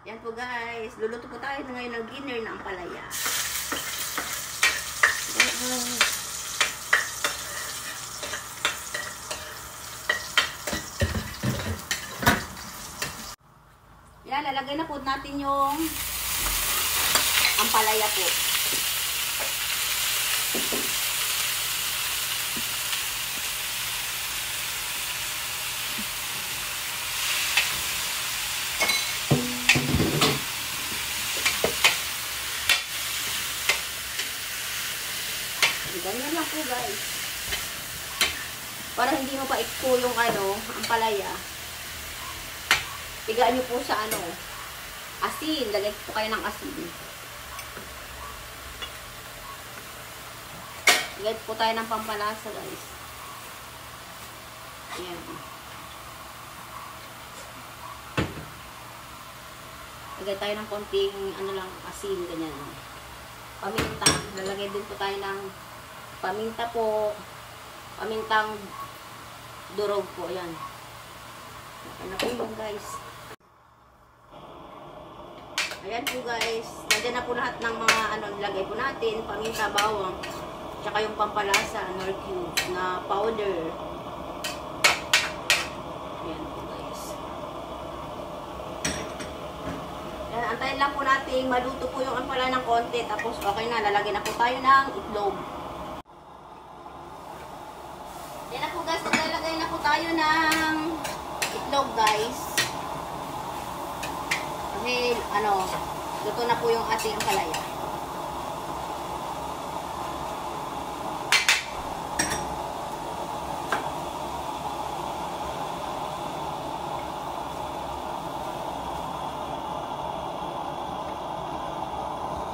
Yan po guys, luluto po tayo ngayon ng dinner na ampalaya. Yan, lalagay na po natin yung ampalaya po. Ganyan lang po guys. Para hindi mo pa ikpo yung ampalaya. Tigaan nyo po sa asin. Lagay po kayo ng asin. Lagay po tayo ng pampalasa guys. Ayan. Lagay tayo ng konting asin. Ganyan. Paminta. Lalagay din po tayo ng paminta po. Pamintang durog po. Ayan. Ayan na po yun guys. Ayan po guys. Nandiyan na po lahat ng mga nilagay po natin. Paminta, bawang. Tsaka yung pampalasa. Nor cubes na powder. Ayan po guys. Ayan, antayin lang po natin. Maluto po yung ampala ng konti. Tapos okay na. Lalagyan na po tayo ng itlog. Yan na po guys, maglalagay na po tayo ng itlog guys. Kasi luto na po yung ating ampalaya.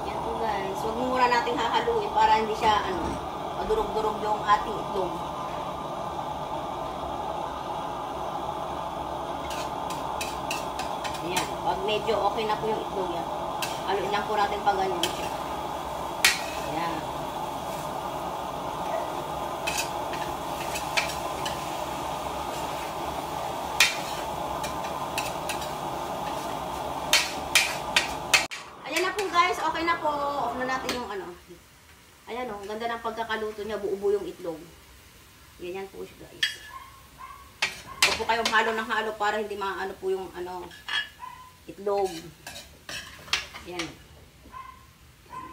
Yan po guys, huwag muna natin hahaluin para hindi siya madurog-durog yung ating itlog. Ayan. Pag medyo okay na po yung itlog yan, haluin lang po natin pag ganyan siya. Ayan. Ayan na po guys. Okay na po. Off na natin yung Ayan o. Ganda ng pagkakaluto niya. Buo-buo yung itlog. Ganyan po siya guys. Huwag po kayong halo ng halo para hindi maano po yung itlog. Yan.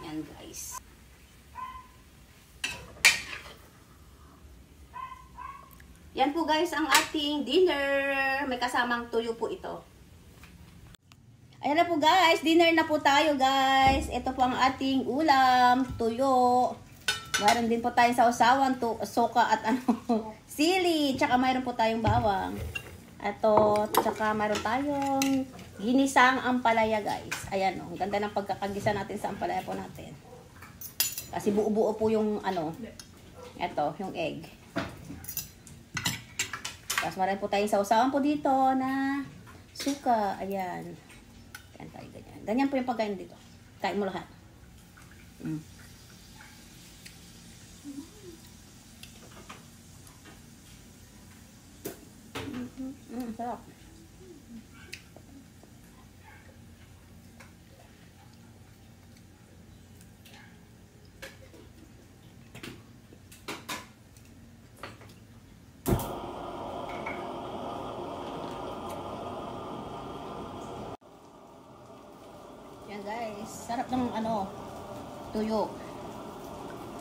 Yan guys. Yan po guys ang ating dinner. May kasamang tuyo po ito. Ayan na po guys. Dinner na po tayo guys. Ito po ang ating ulam. Tuyo. Mayroon din po tayong sausawan. Soka at sili. Tsaka mayroon po tayong bawang. Ito. Tsaka mayroon tayong ginisang ampalaya guys. Ayan o. Ganda ng pagkakagisa natin sa ampalaya po natin. Kasi buo-buo po yung ito, yung egg. Tapos marami po tayong sausawan po dito na suka. Ayan. Ayan tayo ganyan. Ganyan po yung pagkain dito. Kain mo lahat. Sarap. Yan guys, sarap ng tuyo.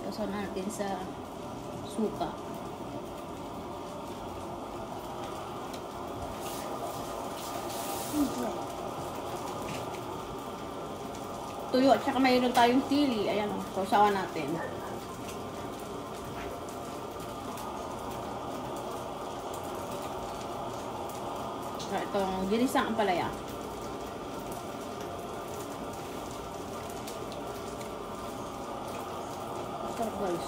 Iuso natin sa suka. Tuyo at saka mayroon tayong sili. Ayan o, sausawan natin. So, itong ginisang ampalaya. Sarap guys.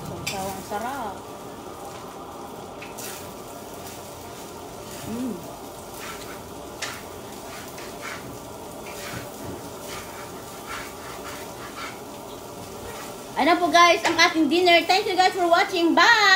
Sausawang sarap. Ano po guys, ang ating dinner. Thank you guys for watching. Bye!